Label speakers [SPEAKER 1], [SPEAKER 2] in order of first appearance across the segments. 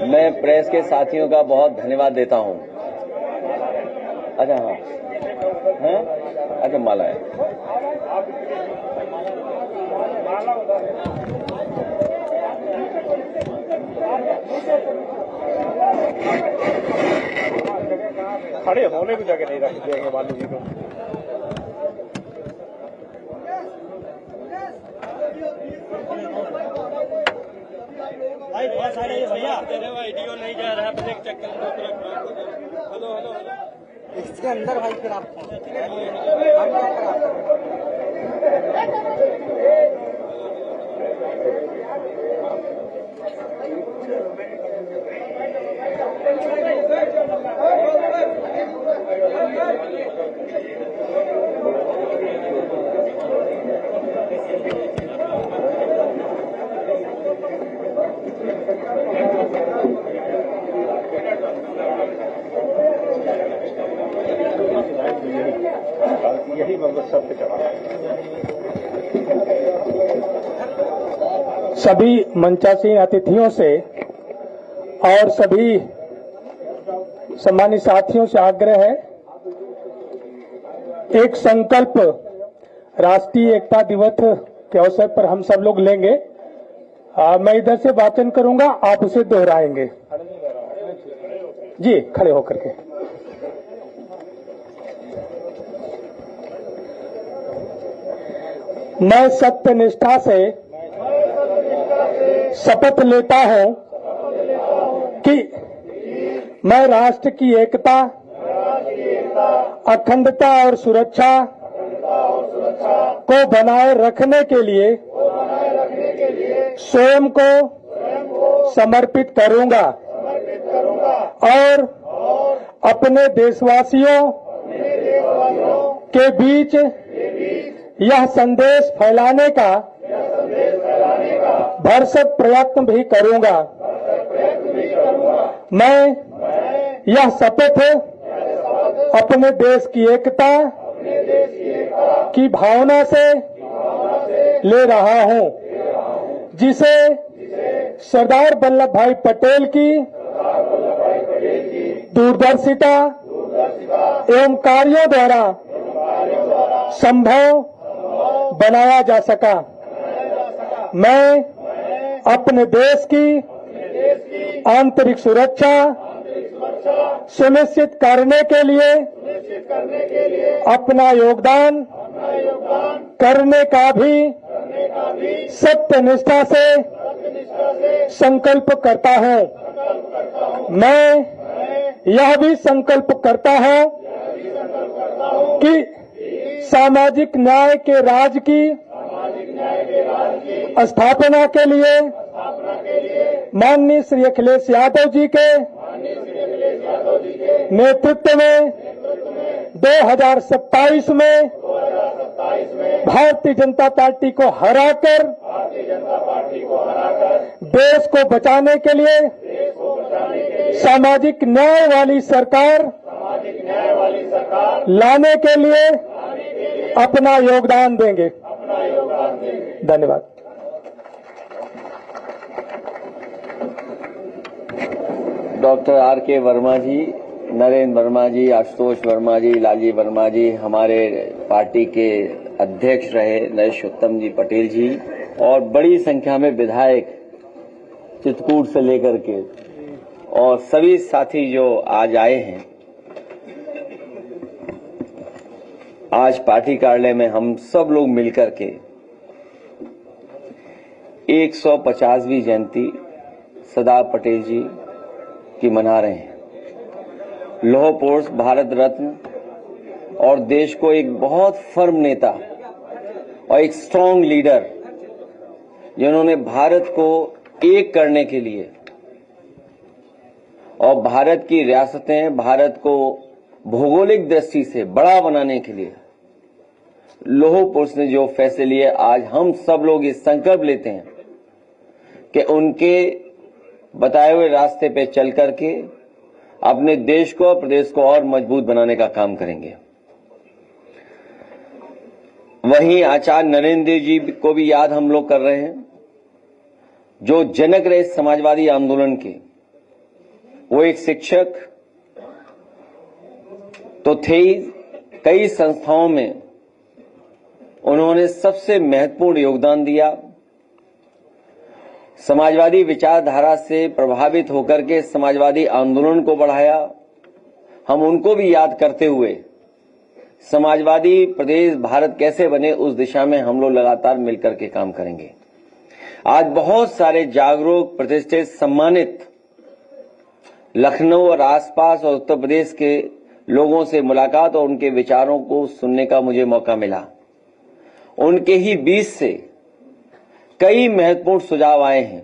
[SPEAKER 1] मैं प्रेस के साथियों का बहुत धन्यवाद देता हूं। अच्छा हाँ हैं? अच्छा माला है।
[SPEAKER 2] खड़े होने की जगह नहीं रखी जाएंगे बालू जी को। भाई बहुत सारे भैया वीडियो नहीं जा रहा है चक्कर हेलो हेलो इसके अंदर भाई फिर आप यही मतलब सबके चढ़ा।
[SPEAKER 3] सभी मंचासीन अतिथियों से और सभी सम्मानित साथियों से आग्रह है, एक संकल्प राष्ट्रीय एकता दिवस के अवसर पर हम सब लोग लेंगे। मैं इधर से वाचन करूंगा, आप उसे दोहराएंगे। जी खड़े होकर के। मैं सत्यनिष्ठा से शपथ लेता हूं कि मैं राष्ट्र की एकता, अखंडता और सुरक्षा को बनाए रखने के लिए स्वयं को समर्पित करूंगा और अपने देशवासियों के बीच यह संदेश फैलाने का भरसक प्रयत्न भी करूंगा। मैं यह शपथ अपने देश की एकता की भावना से ले रहा हूं, जिसे सरदार वल्लभ भाई पटेल की दूरदर्शिता एवं कार्यों द्वारा संभव बनाया जा सका। मैं अपने देश की आंतरिक सुरक्षा सुनिश्चित करने के लिए अपना योगदान करने का भी सत्यनिष्ठा से संकल्प करता हूं। मैं यह भी संकल्प करता हूं कि सामाजिक न्याय के राज की स्थापना के लिए माननीय श्री अखिलेश यादव जी के नेतृत्व में 2027 में भारतीय जनता पार्टी को हराकर देश को बचाने के लिए सामाजिक न्याय वाली सरकार लाने के लिए अपना योगदान देंगे। धन्यवाद।
[SPEAKER 1] डॉक्टर आर के वर्मा जी, नरेंद्र वर्मा जी, आशुतोष वर्मा जी, लालजी वर्मा जी, हमारे पार्टी के अध्यक्ष रहे नरेश उत्तम जी पटेल जी, और बड़ी संख्या में विधायक चित्रकूट से लेकर के और सभी साथी जो आज आए हैं। आज पार्टी कार्यालय में हम सब लोग मिलकर के 150वीं जयंती सरदार पटेल जी की मना रहे हैं। लौह पुरुष, भारत रत्न और देश को एक बहुत फर्म नेता और एक स्ट्रांग लीडर, जिन्होंने भारत को एक करने के लिए और भारत की रियासतें, भारत को भौगोलिक दृष्टि से बड़ा बनाने के लिए लौह पुरुष ने जो फैसले लिए, आज हम सब लोग इस संकल्प लेते हैं कि उनके बताए हुए रास्ते पे चल करके अपने देश को और प्रदेश को और मजबूत बनाने का काम करेंगे। वहीं आचार्य नरेंद्र जी को भी याद हम लोग कर रहे हैं, जो जनक रहे समाजवादी आंदोलन के, वो एक शिक्षक तो थे ही, कई संस्थाओं में उन्होंने सबसे महत्वपूर्ण योगदान दिया। समाजवादी विचारधारा से प्रभावित होकर के समाजवादी आंदोलन को बढ़ाया। हम उनको भी याद करते हुए समाजवादी प्रदेश भारत कैसे बने उस दिशा में हम लोग लगातार मिलकर के काम करेंगे। आज बहुत सारे जागरूक, प्रतिष्ठित, सम्मानित लखनऊ और आसपास और उत्तर प्रदेश के लोगों से मुलाकात और उनके विचारों को सुनने का मुझे मौका मिला। उनके ही बीच से कई महत्वपूर्ण सुझाव आए हैं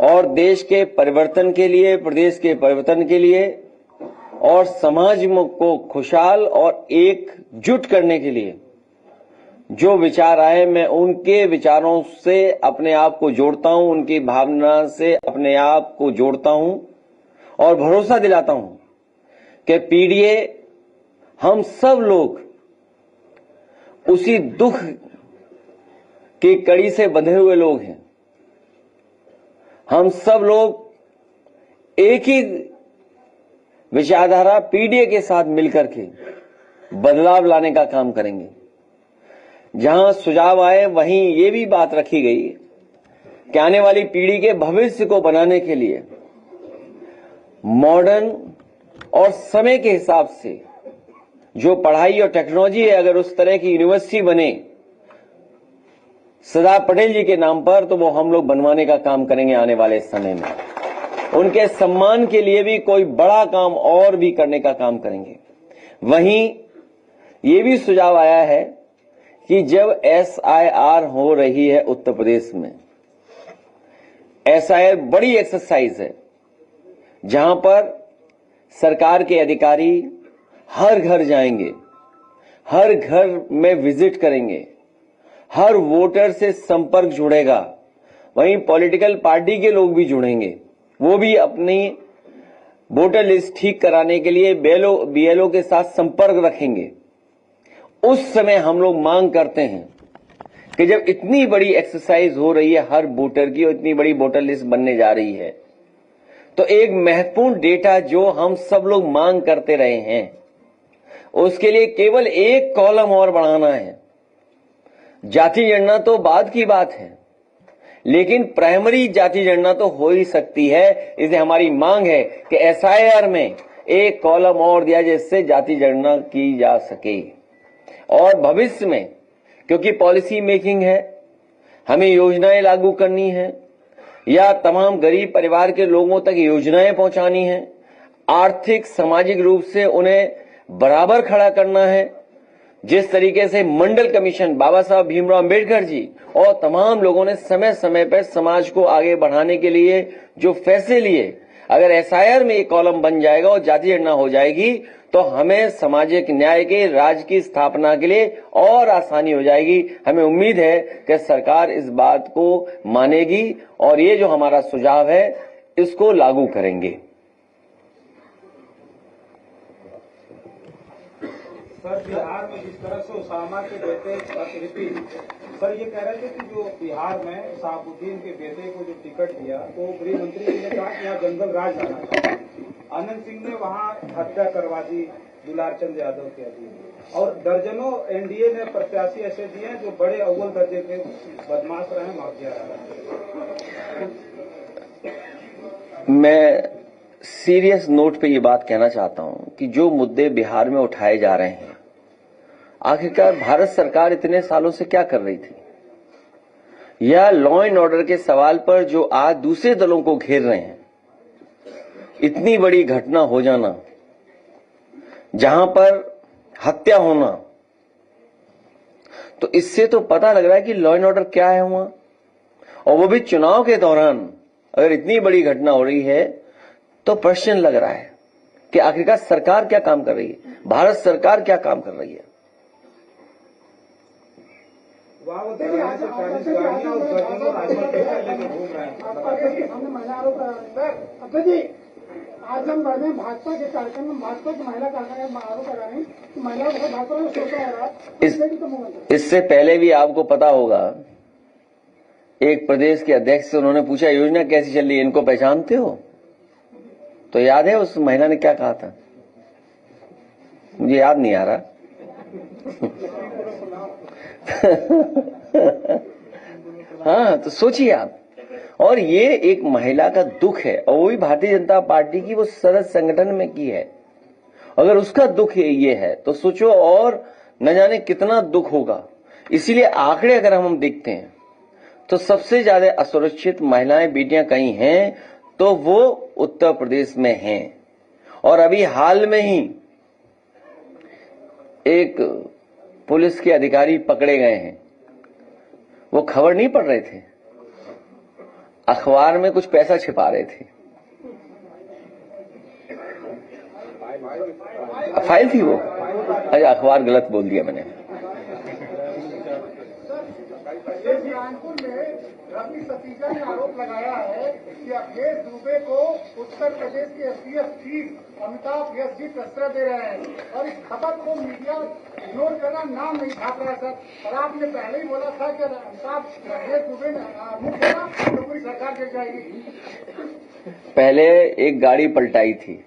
[SPEAKER 1] और देश के परिवर्तन के लिए, प्रदेश के परिवर्तन के लिए और समाज को खुशहाल और एकजुट करने के लिए जो विचार आए, मैं उनके विचारों से अपने आप को जोड़ता हूं, उनकी भावना से अपने आप को जोड़ता हूं और भरोसा दिलाता हूं कि पीडीए हम सब लोग उसी दुख की कड़ी से बंधे हुए लोग हैं। हम सब लोग एक ही विचारधारा पीडीए के साथ मिलकर के बदलाव लाने का काम करेंगे। जहां सुझाव आए वहीं ये भी बात रखी गई कि आने वाली पीढ़ी के भविष्य को बनाने के लिए मॉडर्न और समय के हिसाब से जो पढ़ाई और टेक्नोलॉजी है, अगर उस तरह की यूनिवर्सिटी बने सरदार पटेल जी के नाम पर, तो वो हम लोग बनवाने का काम करेंगे आने वाले समय में। उनके सम्मान के लिए भी कोई बड़ा काम और भी करने का काम करेंगे। वहीं ये भी सुझाव आया है कि जब SIR हो रही है उत्तर प्रदेश में, SIR बड़ी एक्सरसाइज है जहां पर सरकार के अधिकारी हर घर जाएंगे, हर घर में विजिट करेंगे, हर वोटर से संपर्क जुड़ेगा। वहीं पॉलिटिकल पार्टी के लोग भी जुड़ेंगे, वो भी अपनी वोटर लिस्ट ठीक कराने के लिए BLO के साथ संपर्क रखेंगे। उस समय हम लोग मांग करते हैं कि जब इतनी बड़ी एक्सरसाइज हो रही है हर वोटर की और इतनी बड़ी वोटर लिस्ट बनने जा रही है, तो एक महत्वपूर्ण डेटा जो हम सब लोग मांग करते रहे हैं, उसके लिए केवल एक कॉलम और बढ़ाना है। जाति जनगणना तो बाद की बात है, लेकिन प्राइमरी जाति जनगणना तो हो ही सकती है। इसलिए हमारी मांग है कि SIR में एक कॉलम और दिया जिससे जाति जनगणना की जा सके। और भविष्य में, क्योंकि पॉलिसी मेकिंग है, हमें योजनाएं लागू करनी है या तमाम गरीब परिवार के लोगों तक योजनाएं पहुंचानी है, आर्थिक सामाजिक रूप से उन्हें बराबर खड़ा करना है। जिस तरीके से मंडल कमीशन, बाबा साहब भीमराव अंबेडकर जी और तमाम लोगों ने समय समय पर समाज को आगे बढ़ाने के लिए जो फैसले लिए, अगर SIR में एक कॉलम बन जाएगा और जाति जनगणना हो जाएगी तो हमें सामाजिक न्याय के राज्य की स्थापना के लिए और आसानी हो जाएगी। हमें उम्मीद है कि सरकार इस बात को मानेगी और ये जो हमारा सुझाव है इसको लागू करेंगे।
[SPEAKER 4] सर, बिहार में जिस तरह से उसामा के बेटे प्रतिनिधि सर ये कह रहे थे कि जो बिहार में शहाबुद्दीन के बेटे को जो टिकट दिया तो गृह मंत्री जी ने कहा कि यहाँ जंगल राज लाना चाहिए। आनंद सिंह ने वहाँ हत्या करवा दी दुलार चंद यादव के अधीन, और दर्जनों NDA ने प्रत्याशी ऐसे दिए हैं जो बड़े अव्वल दर्जे के बदमाश रहे, माफिया रहे।
[SPEAKER 1] मैं सीरियस नोट पे ये बात कहना चाहता हूं कि जो मुद्दे बिहार में उठाए जा रहे हैं, आखिरकार भारत सरकार इतने सालों से क्या कर रही थी, या लॉ एंड ऑर्डर के सवाल पर जो आज दूसरे दलों को घेर रहे हैं, इतनी बड़ी घटना हो जाना, जहां पर हत्या होना, तो इससे तो पता लग रहा है कि लॉ एंड ऑर्डर क्या है वहां, और वो भी चुनाव के दौरान। अगर इतनी बड़ी घटना हो रही है तो प्रश्न लग रहा है कि आखिरकार सरकार क्या काम कर रही है, भारत सरकार क्या काम कर रही है।
[SPEAKER 5] आजमगढ़ में भाजपा के कार्यक्रम में भाजपा की महिला कार्यक्रम आरोप लगा रही कि महिलाओं को भाजपा में सोचा हो रहा।
[SPEAKER 1] इससे पहले भी आपको पता होगा, एक प्रदेश के अध्यक्ष से उन्होंने पूछा योजना कैसी चल रही है, इनको पहचानते हो? तो याद है उस महिला ने क्या कहा था? मुझे याद नहीं आ रहा। हाँ, तो सोचिए आप। और ये एक महिला का दुख है, और वो भी भारतीय जनता पार्टी की वो सदस्य संगठन में की है। अगर उसका दुख ये है तो सोचो और न जाने कितना दुख होगा। इसीलिए आंकड़े अगर हम देखते हैं तो सबसे ज्यादा असुरक्षित महिलाएं बेटियां कहीं हैं तो वो उत्तर प्रदेश में हैं। और अभी हाल में ही एक पुलिस के अधिकारी पकड़े गए हैं। वो खबर नहीं पढ़ रहे थे, अखबार में कुछ पैसा छिपा रहे थे। फाइल थी वो। अरे अखबार गलत बोल दिया मैंने।
[SPEAKER 5] कानपुर में रवि सतीजा ने आरोप लगाया है कि अखिलेश दुबे को उत्तर प्रदेश के एसटीएफ चीफ अमिताभ यश जी प्रश्रय दे रहे हैं और इस खबर को मीडिया इग्नोर करना नाम नहीं छाप रहा है सर। और आपने पहले ही बोला था कि अमिताभ अखिलेश दुबे मुक्त होगा तो पूरी सरकार गिर जाएगी।
[SPEAKER 1] पहले एक गाड़ी पलटाई थी,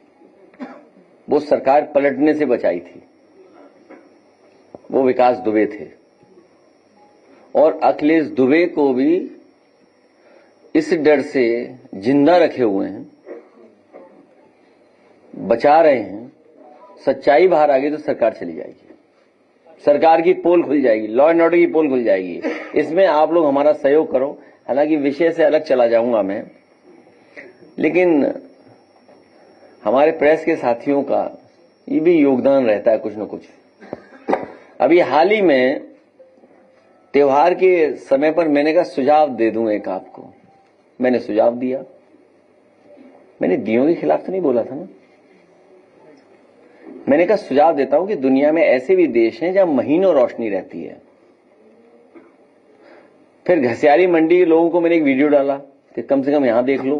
[SPEAKER 1] वो सरकार पलटने से बचाई थी। वो विकास दुबे थे और अखिलेश दुबे को भी इस डर से जिंदा रखे हुए हैं, बचा रहे हैं। सच्चाई बाहर आ गई तो सरकार चली जाएगी, सरकार की पोल खुल जाएगी, लॉ एंड ऑर्डर की पोल खुल जाएगी। इसमें आप लोग हमारा सहयोग करो। हालांकि विषय से अलग चला जाऊंगा मैं, लेकिन हमारे प्रेस के साथियों का ये भी योगदान रहता है कुछ न कुछ। अभी हाल ही में त्योहार के समय पर मैंने कहा सुझाव दे दूं एक आपको। मैंने सुझाव दिया। मैंने दियों के खिलाफ तो नहीं बोला था ना। मैंने कहा सुझाव देता हूं कि दुनिया में ऐसे भी देश हैं जहां महीनों रोशनी रहती है। फिर घसियारी मंडी के लोगों को मैंने एक वीडियो डाला कि कम से कम यहां देख लो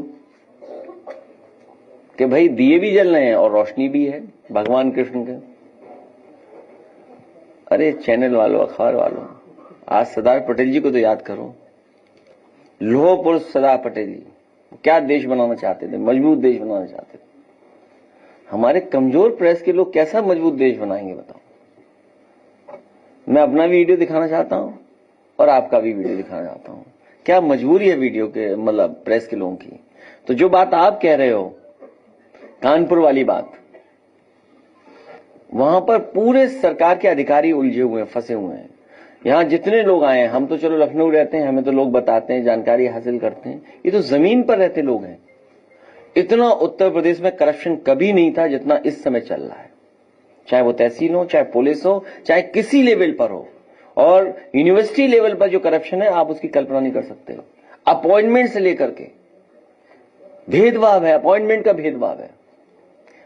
[SPEAKER 1] कि भाई दिए भी जल रहे हैं और रोशनी भी है भगवान कृष्ण के। अरे चैनल वालों, अखबार वालों, आज सरदार पटेल जी को तो याद करो। लोह पुरुष सरदार पटेल जी क्या देश बनाना चाहते थे, मजबूत देश बनाना चाहते थे। हमारे कमजोर प्रेस के लोग कैसा मजबूत देश बनाएंगे बताओ। मैं अपना भी वीडियो दिखाना चाहता हूं और आपका भी वीडियो दिखाना चाहता हूं। क्या मजबूरी है वीडियो के, मतलब प्रेस के लोगों की। तो जो बात आप कह रहे हो, कानपुर वाली बात, वहां पर पूरे सरकार के अधिकारी उलझे हुए हैं, फंसे हुए हैं। यहां जितने लोग आए हैं, हम तो चलो लखनऊ रहते हैं, हमें तो लोग बताते हैं, जानकारी हासिल करते हैं। ये तो जमीन पर रहते लोग हैं। इतना उत्तर प्रदेश में करप्शन कभी नहीं था जितना इस समय चल रहा है, चाहे वो तहसील हो, चाहे पुलिस हो, चाहे किसी लेवल पर हो। और यूनिवर्सिटी लेवल पर जो करप्शन है आप उसकी कल्पना नहीं कर सकते। अपॉइंटमेंट से लेकर के भेदभाव है, अपॉइंटमेंट का भेदभाव है।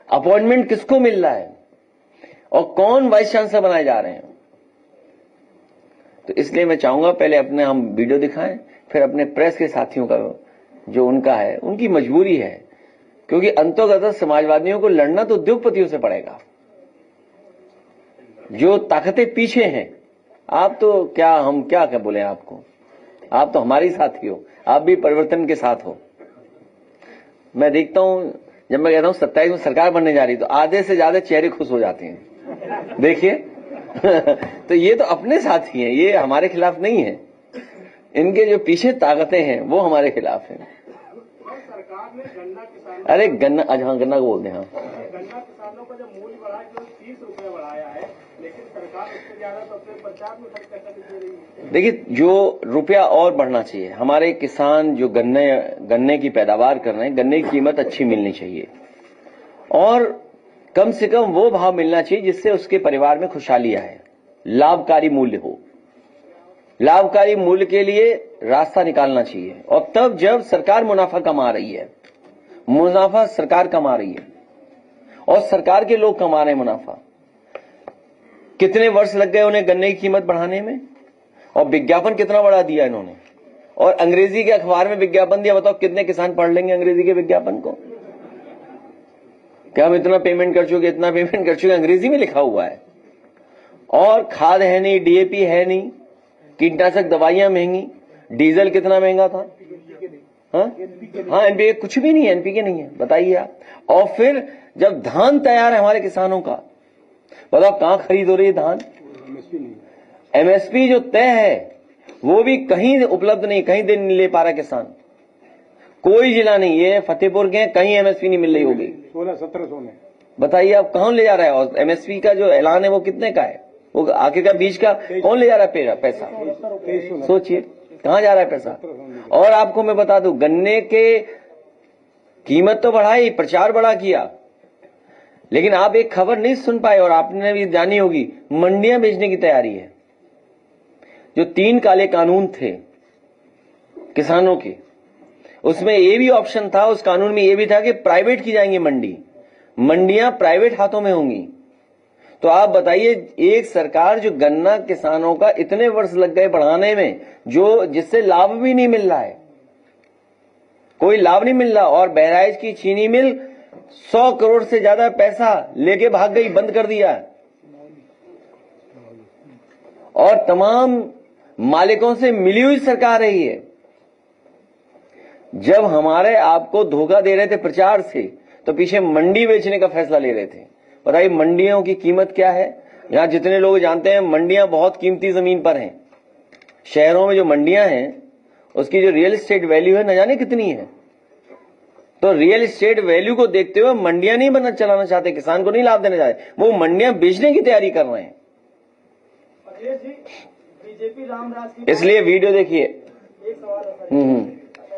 [SPEAKER 1] अपॉइंटमेंट किसको मिल रहा है और कौन वाइस चांसलर बनाए जा रहे हैं। तो इसलिए मैं चाहूंगा पहले अपने हम वीडियो दिखाएं, फिर अपने प्रेस के साथियों का जो उनका है, उनकी मजबूरी है, क्योंकि अंतोगत समाजवादियों को लड़ना तो उद्योगपतियों से पड़ेगा। जो ताकतें पीछे हैं, आप तो क्या, हम क्या बोले आपको, आप तो हमारे साथी हो, आप भी परिवर्तन के साथ हो। मैं देखता हूं जब मैं कहता हूं 27 में सरकार बनने जा रही, तो आधे से ज्यादा चेहरे खुश हो जाते हैं। देखिए तो ये तो अपने साथी हैं, ये हमारे खिलाफ नहीं है। इनके जो पीछे ताकतें हैं वो हमारे खिलाफ हैं।
[SPEAKER 5] सरकार ने गन्ना किसानों,
[SPEAKER 1] अरे गन्ना, आज हाँ गन्ना को बोलते हैं, हाँ
[SPEAKER 5] गन्ना किसानों का जो मूल्य बढ़ा है 30 रुपए बढ़ाया है, लेकिन सरकार उससे ज्यादा तो अपने प्रचार में खर्च दे रही है।
[SPEAKER 1] देखिए, जो रुपया और बढ़ना चाहिए। हमारे किसान जो गन्ने की पैदावार कर रहे हैं, गन्ने की कीमत अच्छी मिलनी चाहिए और कम से कम वो भाव मिलना चाहिए जिससे उसके परिवार में खुशहाली आए, लाभकारी मूल्य हो। लाभकारी मूल्य के लिए रास्ता निकालना चाहिए। और तब जब सरकार मुनाफा कमा रही है, मुनाफा सरकार कमा रही है और सरकार के लोग कमा रहे हैं मुनाफा। कितने वर्ष लग गए उन्हें गन्ने की कीमत बढ़ाने में, और विज्ञापन कितना बढ़ा दिया इन्होंने, और अंग्रेजी के अखबार में विज्ञापन दिया। बताओ कितने किसान पढ़ लेंगे अंग्रेजी के विज्ञापन को। क्या हम इतना पेमेंट कर चुके, इतना पेमेंट कर चुके, अंग्रेजी में लिखा हुआ है। और खाद है नहीं, डीएपी है नहीं, कीटनाशक दवाइयां महंगी, डीजल कितना महंगा था, हाँ एनपीके कुछ भी नहीं है, एनपीके नहीं है, बताइए आप। और फिर जब धान तैयार है हमारे किसानों का, बताओ कहां खरीद हो रही है धान? एमएसपी जो तय है वो भी कहीं उपलब्ध नहीं, कहीं दे नहीं ले पा रहा किसान। कोई जिला नहीं, ये फतेहपुर के कहीं एमएसपी नहीं मिल रही होगी।
[SPEAKER 3] 16-17 में
[SPEAKER 1] बताइए आप कौन ले जा रहा है? और एमएसपी का जो ऐलान है वो कितने का है? वो आगे का बीज का कौन ले जा रहा है पैसा? सोचिए कहां जा रहा है पैसा। और आपको मैं बता दूं, गन्ने के कीमत तो बढ़ाई, प्रचार बड़ा किया, लेकिन आप एक खबर नहीं सुन पाए और आपने भी जानी होगी, मंडियां बेचने की तैयारी है। जो 3 काले कानून थे किसानों के, उसमें ये भी ऑप्शन था, उस कानून में ये भी था कि प्राइवेट की जाएंगी मंडियां प्राइवेट हाथों में होंगी। तो आप बताइए, एक सरकार जो गन्ना किसानों का इतने वर्ष लग गए बढ़ाने में, जो जिससे लाभ भी नहीं मिल रहा है, कोई लाभ नहीं मिल रहा, और बहराइच की चीनी मिल 100 करोड़ से ज्यादा पैसा लेके भाग गई, बंद कर दिया। और तमाम मालिकों से मिली हुई सरकार है ये। जब हमारे आपको धोखा दे रहे थे प्रचार से, तो पीछे मंडी बेचने का फैसला ले रहे थे। बताइए मंडियों की कीमत क्या है? यहां जितने लोग जानते हैं, मंडियां बहुत कीमती जमीन पर हैं। शहरों में जो मंडियां हैं उसकी जो रियल एस्टेट वैल्यू है न जाने कितनी है। तो रियल एस्टेट वैल्यू को देखते हुए मंडियां नहीं चलाना चाहते, किसान को नहीं लाभ देना चाहते, वो मंडियां बेचने की तैयारी कर रहे हैं।
[SPEAKER 2] बीजेपी रामराज की,
[SPEAKER 1] इसलिए वीडियो देखिए।
[SPEAKER 2] एक सवाल है,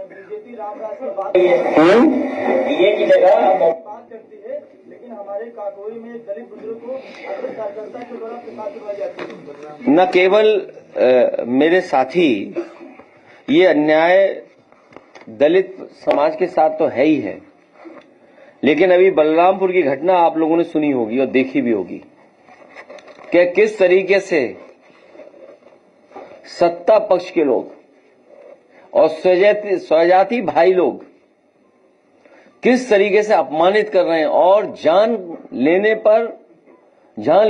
[SPEAKER 2] बीजेपी रामराज की बात ये की जगह बात करती है, लेकिन हमारे काकोरी में एक दलित बुजुर्ग को कार्यकर्ता के द्वारा प्रसाद करवाई जाती है।
[SPEAKER 1] न केवल मेरे साथी, ये अन्याय दलित समाज के साथ तो है ही है, लेकिन अभी बलरामपुर की घटना आप लोगों ने सुनी होगी और देखी भी होगी कि किस तरीके से सत्ता पक्ष के लोग और स्वजाति भाई लोग किस तरीके से अपमानित कर रहे हैं, और जान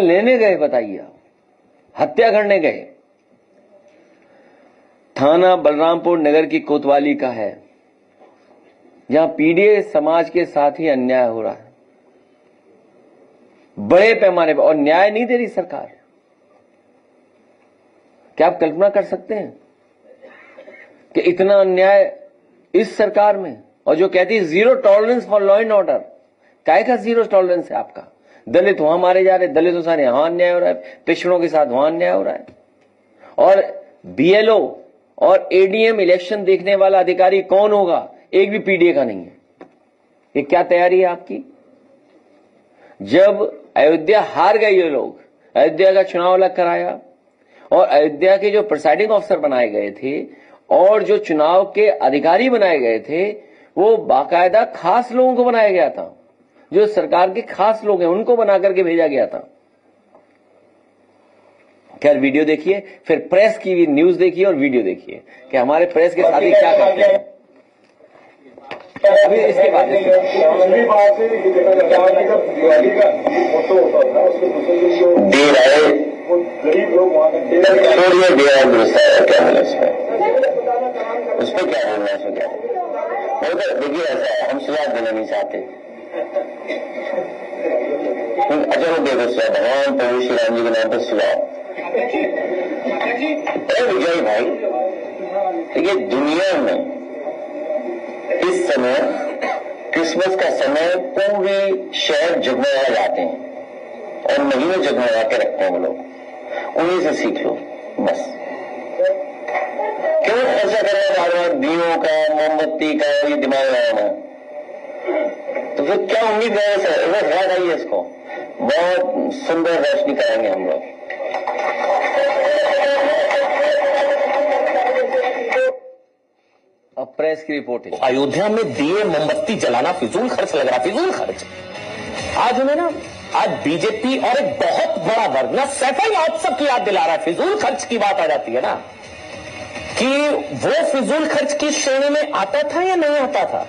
[SPEAKER 1] लेने गए। बताइए, हत्या करने गए। थाना बलरामपुर नगर की कोतवाली का है, जहां पीड़ित समाज के साथ ही अन्याय हो रहा है बड़े पैमाने पर, और न्याय नहीं दे रही सरकार। क्या आप कल्पना कर सकते हैं कि इतना अन्याय इस सरकार में, और जो कहती है 0 tolerance for law and order. काय का 0 टॉलरेंस है आपका? दलित वहां मारे जा रहे, दलितों से यहां अन्याय हो रहा है, पिछड़ों के साथ वहां अन्याय हो रहा है। और बीएलओ और एडीएम इलेक्शन देखने वाला अधिकारी कौन होगा? एक भी पीडीए का नहीं है। ये क्या तैयारी है आपकी? जब अयोध्या हार गए ये लोग, अयोध्या का चुनाव अलग कराया, और अयोध्या के जो प्रिसाइडिंग ऑफिसर बनाए गए थे और जो चुनाव के अधिकारी बनाए गए थे, वो बाकायदा खास लोगों को बनाया गया था, जो सरकार के खास लोग हैं उनको बना करके भेजा गया था। खैर, वीडियो देखिए, फिर प्रेस की भी न्यूज देखिए और वीडियो देखिए कि हमारे प्रेस के साथी क्या करते हैं। अभी इसके बाद
[SPEAKER 6] गरीब लोग वहां उस पर क्या बोलना है? देखिए, ऐसा है, हम सुझाव देना नहीं चाहते। अच्छा, वो दे दो भगवान प्रभु श्री राम जी के नाम पर सुझाव। विजय भाई, देखिए दुनिया में इस समय क्रिसमस का समय पूरे शहर जगमगा जाते हैं और महीने जगमगा के रखते हैं वो लोग। उन्हीं से सीख लो बस। क्यों ऐसा कर रहे हैं बार बार दियों का, मोमबत्ती का, ये दिमाग लगाना? तो फिर क्या उम्मीद है? इधर याद आइए, इसको बहुत सुंदर रोशनी कराएंगे हम लोग।
[SPEAKER 1] अब प्रेस की रिपोर्ट है।
[SPEAKER 7] अयोध्या में दिए मोमबत्ती जलाना फिजूल खर्च लग रहा, फिजूल खर्च। आज हमें ना, आज बीजेपी और एक बहुत बड़ा वर्ग ना सफाई महोत्सव की याद दिला रहा है। फिजूल खर्च की बात आ जाती है ना, कि वो फिजूल खर्च की श्रेणी में आता था या नहीं आता था।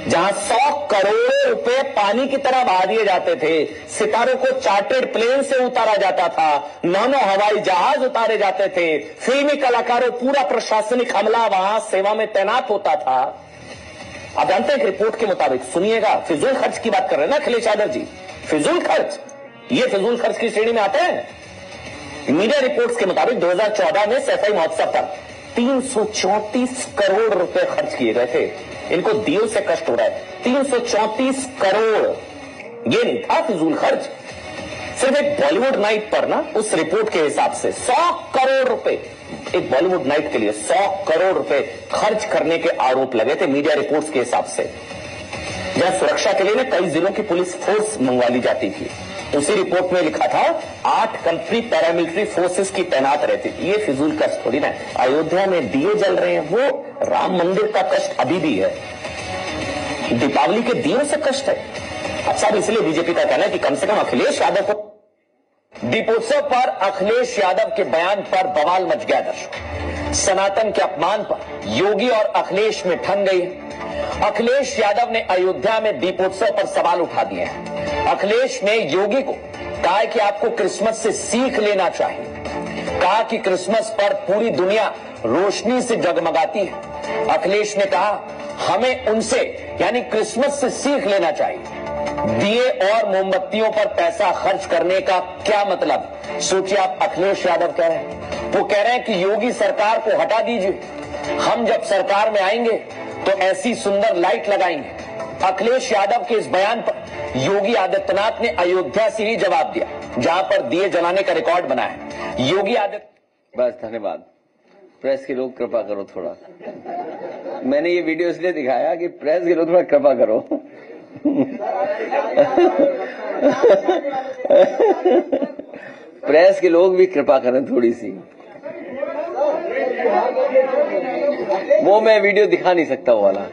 [SPEAKER 7] जहां 100 करोड़ रुपए पानी की तरह बहा दिए जाते थे, सितारों को चार्टर्ड प्लेन से उतारा जाता था, 9 हवाई जहाज उतारे जाते थे, फिल्मी कलाकारों पूरा प्रशासनिक अमला वहां सेवा में तैनात होता था। आप जानते हैं कि रिपोर्ट के मुताबिक, सुनिएगा, फिजूल खर्च की बात कर रहे हैं ना अखिलेश यादव जी, फिजूल खर्च, ये फिजूल खर्च की श्रेणी में आते हैं। मीडिया रिपोर्ट्स के मुताबिक 2014 में सैफई महोत्सव पर 334 करोड़ रुपए खर्च किए गए थे। इनको दियों से कष्ट हो रहा है, 334 करोड़, ये नहीं था फिजूल खर्च। सिर्फ एक बॉलीवुड नाइट पर ना, उस रिपोर्ट के हिसाब से 100 करोड़ रुपए, एक बॉलीवुड नाइट के लिए 100 करोड़ रुपए खर्च करने के आरोप लगे थे मीडिया रिपोर्ट्स के हिसाब से। जहां सुरक्षा के लिए ना कई जिलों की पुलिस फोर्स मंगवा ली जाती थी। उसी रिपोर्ट में लिखा था 8 कंट्री पैरामिलिट्री फोर्सेस की तैनात रहती थी। ये फिजूल कष्ट थोड़ी ना। अयोध्या में दिए जल रहे हैं, वो राम मंदिर का कष्ट अभी भी है, दीपावली के दियों से कष्ट है। अच्छा, अब इसलिए बीजेपी का कहना है कि कम से कम अखिलेश यादव को, दीपोत्सव पर अखिलेश यादव के बयान पर बवाल मच गया। दर्शक, सनातन के अपमान पर योगी और अखिलेश में ठन गई है। अखिलेश यादव ने अयोध्या में दीपोत्सव पर सवाल उठा दिए हैं। अखिलेश ने योगी को कहा कि आपको क्रिसमस से सीख लेना चाहिए। कहा कि क्रिसमस पर पूरी दुनिया रोशनी से जगमगाती है। अखिलेश ने कहा हमें उनसे यानी क्रिसमस से सीख लेना चाहिए। दिए और मोमबत्तियों पर पैसा खर्च करने का क्या मतलब? सोचिए आप, अखिलेश यादव कह रहे हैं, वो कह रहे हैं कि योगी सरकार को हटा दीजिए, हम जब सरकार में आएंगे तो ऐसी सुंदर लाइट लगाएंगे। अखिलेश यादव के इस बयान पर योगी आदित्यनाथ ने अयोध्या से ही जवाब दिया, जहां पर दिए जलाने का रिकॉर्ड बना है। योगी आदित्य,
[SPEAKER 1] बस धन्यवाद। प्रेस के लोग कृपा करो थोड़ा। मैंने ये वीडियो इसलिए दिखाया कि प्रेस के लोग थोड़ा कृपा करो। प्रेस के लोग भी कृपा करें थोड़ी सी। वो मैं वीडियो दिखा नहीं सकता वो वाला।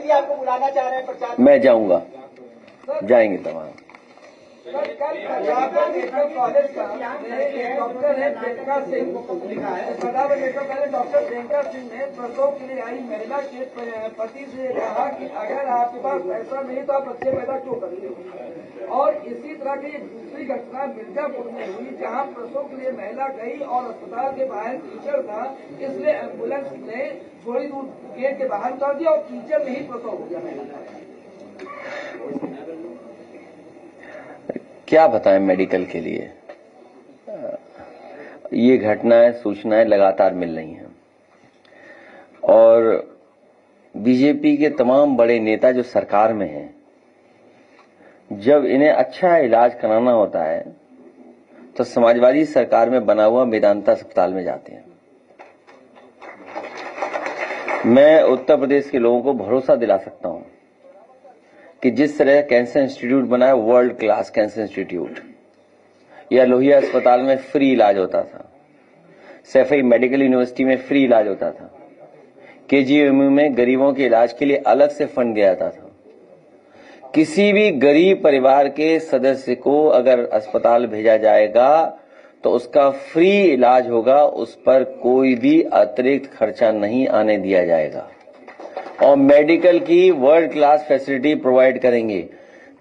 [SPEAKER 2] आपको बुलाना चाह रहे हैं प्रचार,
[SPEAKER 1] मैं जाऊंगा, जाएंगे तमाम।
[SPEAKER 2] डॉक्टर प्रियंका सिंह ने प्रसव के लिए आई महिला के पति से कहा कि अगर आपके पास पैसा नहीं तो आप बच्चे पैदा क्यों कर रही हो। और इसी तरह की एक दूसरी घटना मिर्जापुर में हुई, जहां प्रसव के लिए महिला गई और अस्पताल के बाहर टीचर था, इसलिए एम्बुलेंस ने थोड़ी दूर गेट के बाहर उतार दिया और टीचर में ही प्रसव हो गया महिला का।
[SPEAKER 1] क्या बताएं मेडिकल के लिए, ये घटनाएं, सूचनाएं लगातार मिल रही हैं। और बीजेपी के तमाम बड़े नेता जो सरकार में हैं, जब इन्हें अच्छा इलाज कराना होता है तो समाजवादी सरकार में बना हुआ मेदांता अस्पताल में जाते हैं। मैं उत्तर प्रदेश के लोगों को भरोसा दिला सकता हूं कि जिस तरह कैंसर इंस्टीट्यूट बना है, वर्ल्ड क्लास कैंसर इंस्टीट्यूट, या लोहिया अस्पताल में फ्री इलाज होता था, सैफई मेडिकल यूनिवर्सिटी में फ्री इलाज होता था, केजीएमयू में गरीबों के इलाज के लिए अलग से फंड दिया जाता था। किसी भी गरीब परिवार के सदस्य को अगर अस्पताल भेजा जाएगा तो उसका फ्री इलाज होगा, उस पर कोई भी अतिरिक्त खर्चा नहीं आने दिया जाएगा। और मेडिकल की वर्ल्ड क्लास फैसिलिटी प्रोवाइड करेंगे।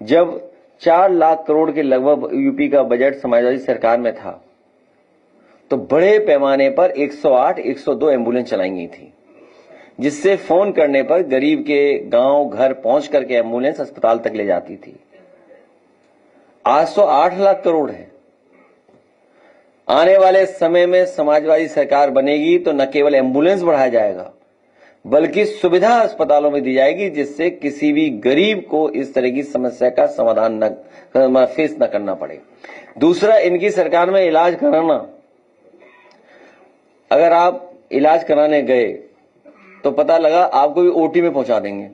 [SPEAKER 1] जब 4 लाख करोड़ के लगभग यूपी का बजट समाजवादी सरकार में था, तो बड़े पैमाने पर 108, 102 एम्बुलेंस चलाई गई थी, जिससे फोन करने पर गरीब के गांव घर पहुंच करके एम्बुलेंस अस्पताल तक ले जाती थी। आज तो 8 लाख करोड़ है। आने वाले समय में समाजवादी सरकार बनेगी तो न केवल एम्बुलेंस बढ़ाया जाएगा, बल्कि सुविधा अस्पतालों में दी जाएगी, जिससे किसी भी गरीब को इस तरह की समस्या का समाधान फेस न करना पड़े। दूसरा, इनकी सरकार में इलाज कराना, अगर आप इलाज कराने गए तो पता लगा आपको भी ओटी में पहुंचा देंगे।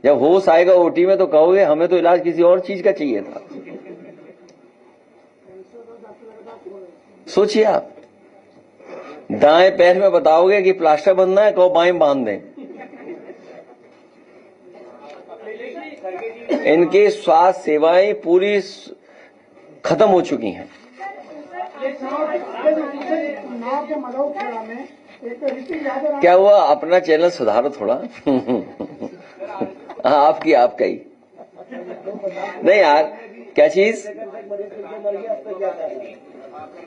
[SPEAKER 1] जब होश आएगा ओटी में तो कहोगे हमें तो इलाज किसी और चीज का चाहिए था। सोचिए आप, दाएं पैर में बताओगे कि प्लास्टर बंधना है, कहो बाएं बांध दें। इनकी स्वास्थ्य सेवाएं पूरी खत्म हो चुकी हैं।
[SPEAKER 5] चुनाव के मधुखेड़ा में
[SPEAKER 1] क्या हुआ, अपना चैनल सुधारो थोड़ा। हाँ, आपका ही नहीं यार, क्या चीज?
[SPEAKER 4] खड़गे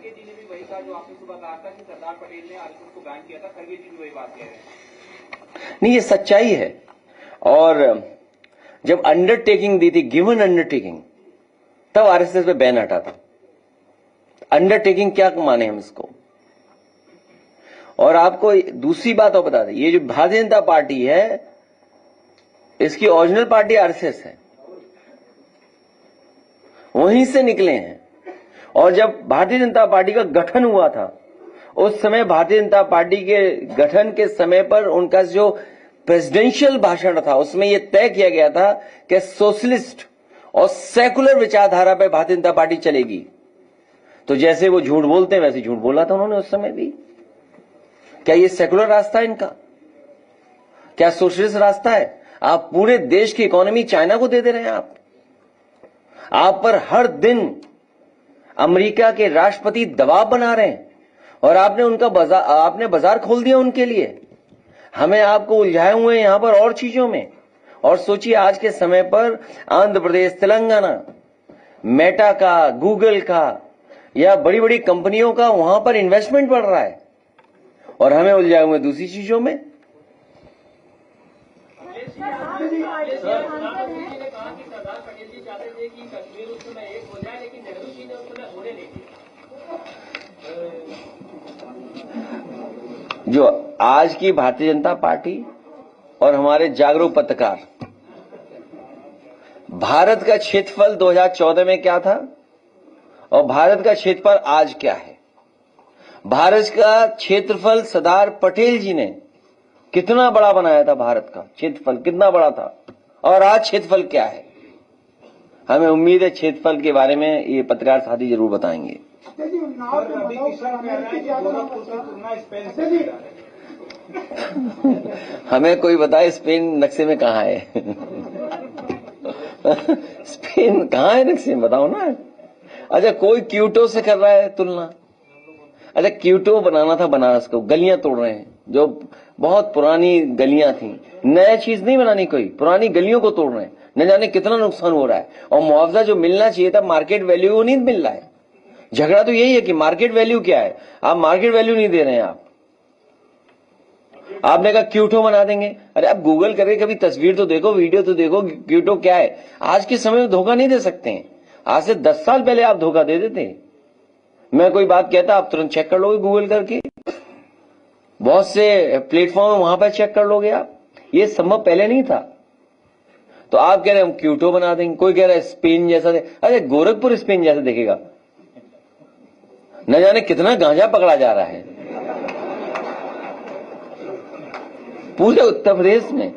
[SPEAKER 4] जी ने भी वही कहा जो आपने सुबह कहा था कि सरदार पटेल ने आरएसएस को बैन किया था। खड़गे जी भी वही बात कह रहे हैं।
[SPEAKER 1] नहीं, ये सच्चाई है। और जब अंडरटेकिंग दी थी, गिवन अंडरटेकिंग, तब आरएसएस पे बैन हटा था। अंडरटेकिंग क्या माने हम इसको? और आपको दूसरी बात और बता दें, ये जो भारतीय जनता पार्टी है, इसकी ओरिजिनल पार्टी आरएसएस है, वहीं से निकले हैं। और जब भारतीय जनता पार्टी का गठन हुआ था, उस समय भारतीय जनता पार्टी के गठन के समय पर उनका जो प्रेसिडेंशियल भाषण था, उसमें यह तय किया गया था कि सोशलिस्ट और सेकुलर विचारधारा पर भारतीय जनता पार्टी चलेगी। तो जैसे वो झूठ बोलते हैं वैसे झूठ बोला था उन्होंने उस समय भी। क्या ये सेकुलर रास्ता है इनका? क्या सोशलिस्ट रास्ता है? आप पूरे देश की इकोनॉमी चाइना को दे दे रहे हैं। आप पर हर दिन अमेरिका के राष्ट्रपति दबाव बना रहे हैं और आपने बाजार खोल दिया उनके लिए। हमें आपको उलझाए हुए हैं यहां पर और चीजों में। और सोचिए, आज के समय पर आंध्र प्रदेश, तेलंगाना, मेटा का, गूगल का या बड़ी बड़ी कंपनियों का वहां पर इन्वेस्टमेंट बढ़ रहा है और हमें उलझाए हुए दूसरी चीजों में। जो आज की भारतीय जनता पार्टी और हमारे जागरूक पत्रकार, भारत का क्षेत्रफल 2014 में क्या था और भारत का क्षेत्रफल आज क्या है? भारत का क्षेत्रफल सरदार पटेल जी ने कितना बड़ा बनाया था, भारत का क्षेत्रफल कितना बड़ा था, और आज क्षेत्रफल क्या है? हमें उम्मीद है क्षेत्रफल के बारे में ये पत्रकार साथी जरूर बताएंगे। हमें कोई बताए स्पेन नक्शे में कहाँ है? स्पेन कहाँ है नक्शे में, बताओ ना। अच्छा, कोई क्यूटो से कर रहा है तुलना। अच्छा, क्यूटो बनाना था बनारस को, गलियां तोड़ रहे हैं जो बहुत पुरानी गलियां थी। नया चीज नहीं बनानी, कोई पुरानी गलियों को तोड़ रहे हैं। न जाने कितना नुकसान हो रहा है। और मुआवजा जो मिलना चाहिए था मार्केट वैल्यू, वो नहीं मिल रहा है। झगड़ा तो यही है कि मार्केट वैल्यू क्या है, आप मार्केट वैल्यू नहीं दे रहे हैं। आपने कहा क्यूटो बना देंगे। अरे आप गूगल करके कभी तस्वीर तो देखो, वीडियो तो देखो, क्यूटो क्या है। आज के समय में धोखा नहीं दे सकते हैं। आज से 10 साल पहले आप धोखा दे देते। मैं कोई बात कहता, आप तुरंत चेक कर लोगे गूगल करके। बहुत से प्लेटफॉर्म वहां पर चेक कर लोगे आप। ये संभव पहले नहीं था। तो आप कह रहे हैं हम क्यूटो बना देंगे, कोई कह रहा है स्पेन जैसा। अरे गोरखपुर स्पेन जैसा देखेगा। न जाने कितना गांजा पकड़ा जा रहा है पूरे उत्तर प्रदेश में।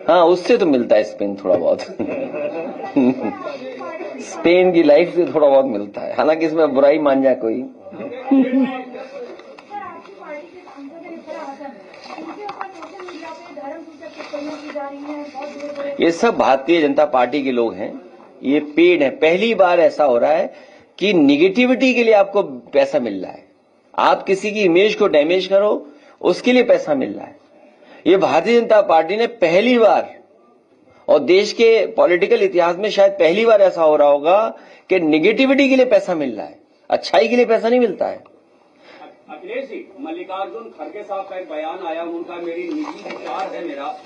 [SPEAKER 1] हाँ, उससे तो मिलता है स्पेन थोड़ा बहुत। स्पेन की लाइफ से थोड़ा बहुत मिलता है, हालांकि इसमें बुराई मान जाए कोई। ये सब भारतीय जनता पार्टी के लोग हैं, ये पेड़ है। पहली बार ऐसा हो रहा है कि निगेटिविटी के लिए आपको पैसा मिल रहा है। आप किसी की इमेज को डैमेज करो, उसके लिए पैसा मिल रहा है। ये भारतीय जनता पार्टी ने पहली बार, और देश के पॉलिटिकल इतिहास में शायद पहली बार ऐसा हो रहा होगा कि निगेटिविटी के लिए पैसा मिल रहा है, अच्छाई के लिए पैसा नहीं मिलता है।
[SPEAKER 8] अखिलेश जी, मल्लिकार्जुन खड़गे साहब का एक बयान आया, उनका मेरी निजी विचार है, मेरा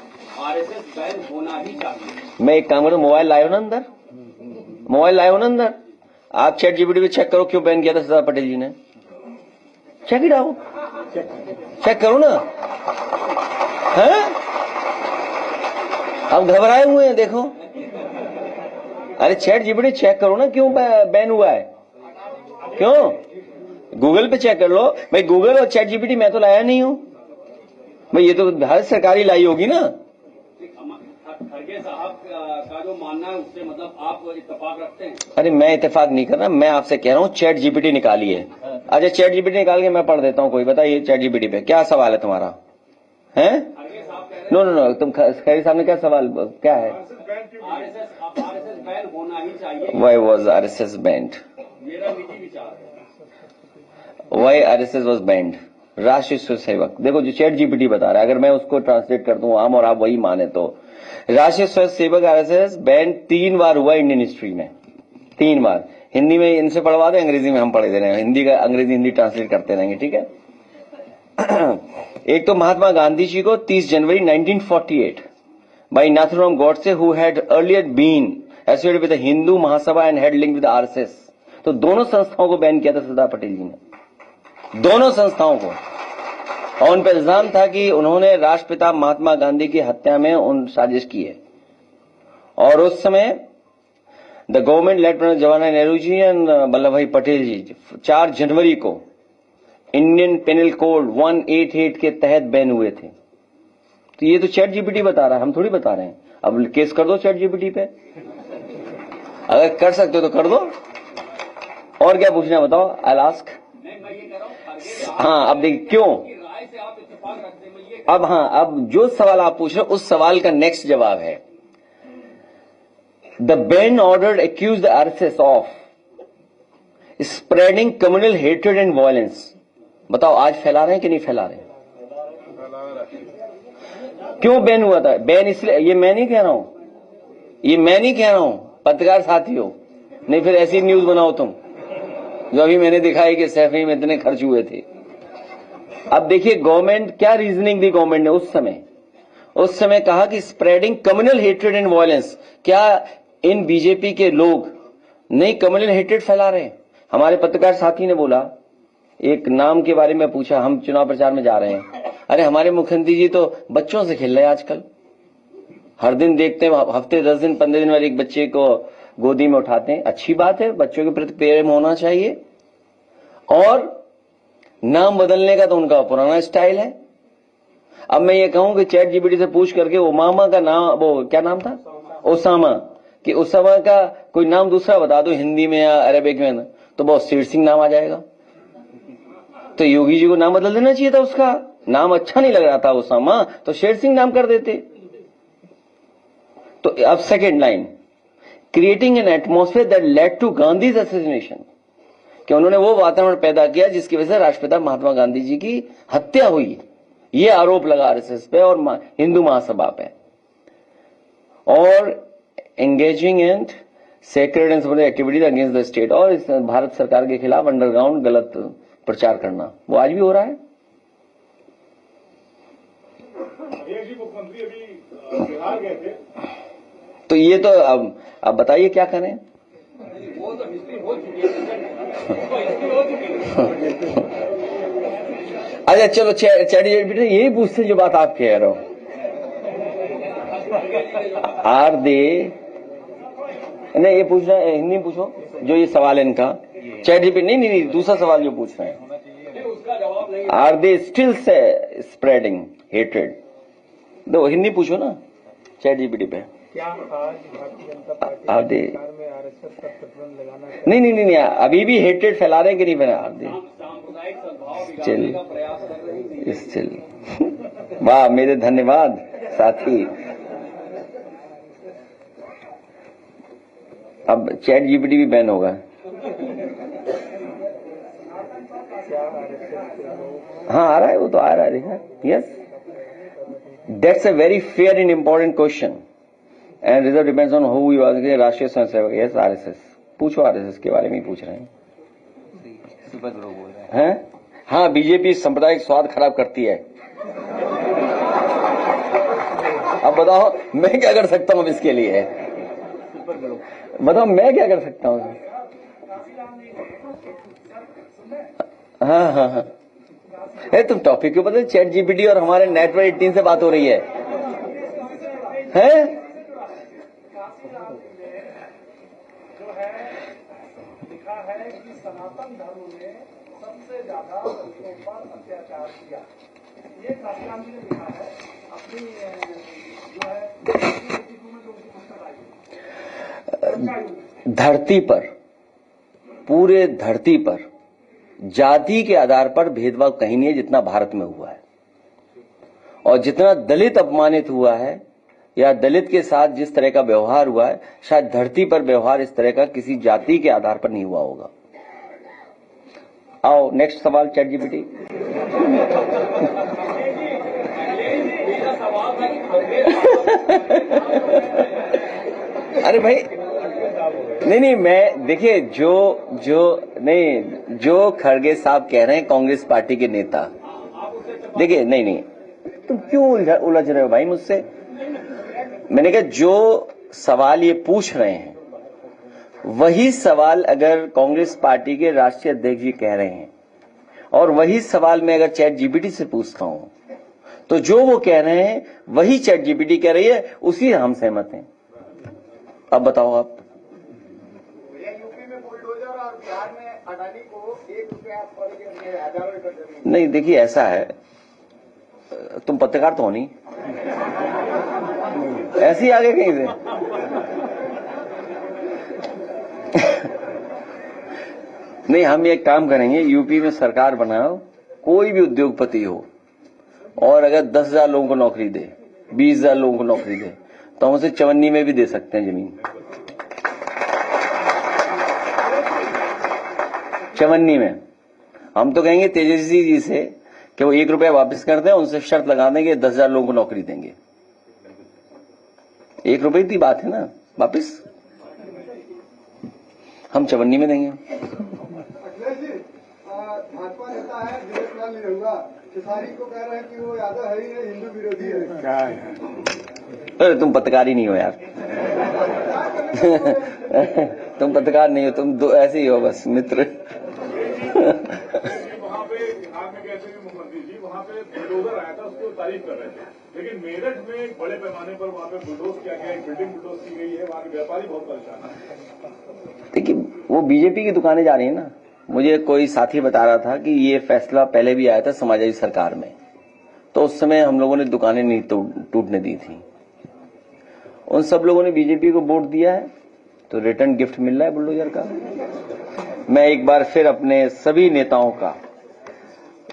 [SPEAKER 8] आरएसएस बैन होना ही चाहिए।
[SPEAKER 1] मैं एक काम करूं, मोबाइल लाए हो ना अंदर, मोबाइल लाए हो ना अंदर, आप चैट जीपीटी पे चेक करो क्यों बैन किया था सरदार पटेल जी ने। चेक इट आउट, चेक करो ना। हैं, आप घबराए हुए हैं, देखो। अरे चैट जीपीटी चेक करो ना क्यों बैन हुआ है, क्यों। गूगल पे चेक कर लो भाई। गूगल और चैट जीपीटी मैं तो लाया नहीं हूं भाई, ये तो भारत सरकार ही लाई होगी ना।
[SPEAKER 8] खड़गे साहब का जो मानना है उससे मतलब आप इत्तेफाक रखते हैं?
[SPEAKER 1] अरे मैं इत्तेफाक नहीं कर रहा, मैं आपसे कह रहा हूँ चैट जीपीटी निकालिए। अच्छा, चैट जीपीटी निकाल के मैं पढ़ देता हूँ। कोई बताइए चैट जीपीटी पे क्या सवाल है तुम्हारा, है? नो नो नो, तुम खैरी साहब ने क्या सवाल, क्या है?
[SPEAKER 8] आरएसएस बैन होना ही चाहिए।
[SPEAKER 1] Why was RSS banned?
[SPEAKER 8] मेरा निजी विचार है।
[SPEAKER 1] Why RSS was banned. Rashtriya Swayamsevak, देखो जो चैट जीपीटी बता रहा है, अगर मैं उसको ट्रांसलेट कर दूं आम और आप वही माने तो राष्ट्रीय स्वयंसेवक आरएसएस बैंड 3 बार हुआ इंडियन हिस्ट्री में, 3 बार। हिंदी में इनसे पढ़वा दे, अंग्रेजी में हम पढ़ दे रहे हैं, हिंदी का अंग्रेजी हिंदी ट्रांसलेट करते रहेंगे, ठीक है। एक तो महात्मा गांधी जी को 30 January 1948 by Nathuram Godse who had earlier been associated with the Hindu Mahasabha and had link with RSS. तो दोनों संस्थाओं को बैन किया था सरदार पटेल जी ने, दोनों संस्थाओं को, और उन पर इल्जाम था कि उन्होंने राष्ट्रपिता महात्मा गांधी की हत्या में उन साजिश की है। और उस समय the government led by Jawaharlal Nehru ji and Vallabhbhai Patel जी 4 जनवरी को इंडियन पेनल कोड 188 के तहत बैन हुए थे। तो ये तो चैट जीपीटी बता रहा है, हम थोड़ी बता रहे हैं। अब केस कर दो चैट जीपीटी पे, अगर कर सकते हो तो कर दो। और क्या पूछना है बताओ, आई आस्क। हाँ अब देखिए क्यों, अब हाँ अब जो सवाल आप पूछ रहे हो उस सवाल का नेक्स्ट जवाब है the ban order accuse the RSS of spreading communal hatred and violence. बताओ आज फैला रहे हैं कि नहीं फैला रहे? क्यों बैन हुआ था? बैन इसलिए, ये मैं नहीं कह रहा हूं, ये मैं नहीं कह रहा हूं, पत्रकार साथी हो, नहीं फिर ऐसी न्यूज बनाओ तुम जो अभी मैंने दिखाई कि सैफी में इतने खर्च हुए थे। अब देखिए गवर्नमेंट क्या रीजनिंग दी गवर्नमेंट ने उस समय कहा कि spreading communal hatred and violence. क्या इन बीजेपी के लोग नहीं कम्युनल हेट्रेड फैला रहे हैं? हमारे पत्रकार साथी ने बोला, एक नाम के बारे में पूछा, हम चुनाव प्रचार में जा रहे हैं, अरे हमारे मुख्यमंत्री जी तो बच्चों से खेल रहे हैं आजकल, हर दिन देखते हैं, हफ्ते 10 दिन 15 दिन वाले एक बच्चे को गोदी में उठाते हैं। अच्छी बात है, बच्चों के प्रति प्रेम होना चाहिए, और नाम बदलने का तो उनका पुराना स्टाइल है। अब मैं ये कहूं कि चैट जीपीटी से पूछ करके ओबामा का नाम, वो क्या नाम था, ओसामा, कि ओसामा का कोई नाम दूसरा बता दो हिंदी में या अरेबिक में, तो बहुत शेर सिंह नाम आ जाएगा। तो योगी जी को नाम बदल देना चाहिए था, उसका नाम अच्छा नहीं लग रहा था ओसामा, तो शेर सिंह नाम कर देते। तो अब second line, creating an atmosphere that led to Gandhi's assassination, कि उन्होंने वो वातावरण पैदा किया जिसकी वजह से राष्ट्रपिता महात्मा गांधी जी की हत्या हुई। ये आरोप लगा आरएसएस पे और हिंदू महासभा पे। और engaging and sacred and supporting activities against the state, और इस भारत सरकार के खिलाफ अंडरग्राउंड गलत प्रचार करना, वो आज भी हो रहा है।
[SPEAKER 5] मुख्यमंत्री अभी बिहार गए थे,
[SPEAKER 1] तो ये तो अब बताइए क्या करें।
[SPEAKER 8] वो तो हिस्ट्री हो चुकी है।
[SPEAKER 1] अच्छा चलो चैट जीपीटी यही पूछते हैं जो बात आप कह रहे हो, आर दे, नहीं ये पूछना है, हिंदी में पूछो जो ये सवाल है इनका। चैट जीपीटी नहीं दूसरा सवाल जो पूछ रहे हैं, are they still spreading hatred, दो हिंदी पूछो ना चैट जीपीटी पे।
[SPEAKER 3] क्या आज Bharatiya Janata party
[SPEAKER 1] are they
[SPEAKER 3] सरकार में आरएसएस पर प्रतिबंध लगाना चाहिए?
[SPEAKER 1] नहीं अभी भी हेट्रेड फैला रहे हैं कि नहीं फैला? आर दे
[SPEAKER 8] सामुदायिक सद्भाव बिगाड़ने का प्रयास कर रही थी।
[SPEAKER 1] चल वाह, मेरे धन्यवाद साथी। अब चैट जीपीटी भी बैन होगा। हाँ आ रहा है, वो तो आ रहा है, देखा। Yes, that's a very fair and important question and result depends on who you are. Rashtriya Swayamsevak, yes RSS, पूछो आरएसएस के बारे में ही पूछ रहे हैं। हैं? हाँ, बीजेपी सांप्रदायिक स्वाद खराब करती है। अब बताओ मैं क्या कर सकता हूँ इसके लिए? बताओ मैं क्या कर सकता हूँ? हाँ तुम टॉपिक क्यों बदले? चैट जीपीटी और हमारे नेटवर्क 18 से बात हो रही है।
[SPEAKER 5] लिखा है कि सनातन धर्म ने सबसे ज्यादा लोगों पर अत्याचार किया। ये काशीराम जी ने लिखा है अपनी जो है
[SPEAKER 1] धरती पर, पूरे धरती पर जाति के आधार पर भेदभाव कहीं नहीं है जितना भारत में हुआ है। और जितना दलित अपमानित हुआ है या दलित के साथ जिस तरह का व्यवहार हुआ है, शायद धरती पर व्यवहार इस तरह का किसी जाति के आधार पर नहीं हुआ होगा। आओ नेक्स्ट सवाल चैट जीपीटी। अरे भाई नहीं मैं देखिए जो खड़गे साहब कह रहे हैं कांग्रेस पार्टी के नेता, देखिए नहीं तुम क्यों उलझ रहे हो भाई मुझसे। मैंने कहा जो सवाल ये पूछ रहे हैं वही सवाल अगर कांग्रेस पार्टी के राष्ट्रीय अध्यक्ष जी कह रहे हैं और वही सवाल मैं अगर चैट जीपीटी से पूछता हूं तो जो वो कह रहे हैं वही चैट जीपीटी कह रही है, उसी हम सहमत हैं। अब बताओ आप।
[SPEAKER 5] यूपी में बुलडोजर और बिहार में अडानी को 1 रुपया हजारों एकड़ जमीन।
[SPEAKER 1] नहीं देखिए ऐसा है, तुम पत्रकार तो हो नहीं, ऐसे ही आगे कहीं से। नहीं हम एक काम करेंगे, यूपी में सरकार बनाओ, कोई भी उद्योगपति हो और अगर 10,000 लोगों को नौकरी दे, 20,000 लोगों को नौकरी दे, तो हम उसे चवन्नी में भी दे सकते हैं जमीन। चवन्नी में हम तो कहेंगे तेजस्वी जी से कि वो 1 रुपया वापस कर दें, उनसे शर्त लगा देंगे 10,000 लोगों को नौकरी देंगे। 1 रुपये की बात है ना, वापस हम चवन्नी में देंगे।
[SPEAKER 5] भाजपा नेता है दिनेश निरहुआ खेसारी को कह रहे हैं कि वो यादव है ही नहीं, हिंदू विरोधी है। क्या है?
[SPEAKER 1] अरे तुम पत्रकार ही नहीं हो यार। तुम पत्रकार नहीं हो, तुम ऐसे ही हो बस मित्र।
[SPEAKER 9] वहाँ पे बिहार में कहते हैं मुख्यमंत्री जी, वहाँ पे बुलडोजर आया था, उसको तारीफ कर रहे थे, लेकिन मेरठ में एक बड़े पैमाने पर वहाँ पे बुलडोज किया गया, एक बिल्डिंग बुलडोज की गई है, वहाँ के व्यापारी बहुत परेशान है।
[SPEAKER 1] देखिए वो बीजेपी की दुकानें जा रही है ना। मुझे कोई साथी बता रहा था कि ये फैसला पहले भी आया था समाजवादी सरकार में, तो उस समय हम लोगों ने दुकानें नहीं टूटने दी थी। उन सब लोगों ने बीजेपी को वोट दिया है तो रिटर्न गिफ्ट मिल रहा है बुलडोजर का। मैं एक बार फिर अपने सभी नेताओं का,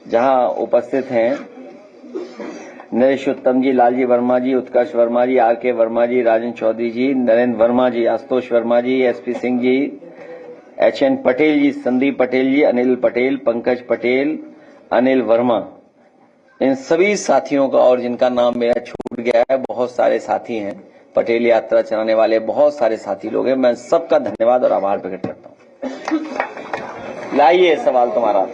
[SPEAKER 1] जहां उपस्थित हैं नरेश उत्तम जी, लालजी वर्मा जी, उत्कर्ष वर्मा जी, आर.के. वर्मा जी, राजन चौधरी जी, नरेंद्र वर्मा जी, आशुतोष वर्मा जी, एसपी सिंह जी, एच.एन. पटेल जी, संदीप पटेल जी, अनिल पटेल, पंकज पटेल, अनिल वर्मा, इन सभी साथियों का, और जिनका नाम मेरा छूट गया है, बहुत सारे साथी हैं, पटेल यात्रा चलाने वाले बहुत सारे साथी लोग हैं, मैं सबका धन्यवाद और आभार प्रकट करता हूं। लाइए सवाल तुम्हारा।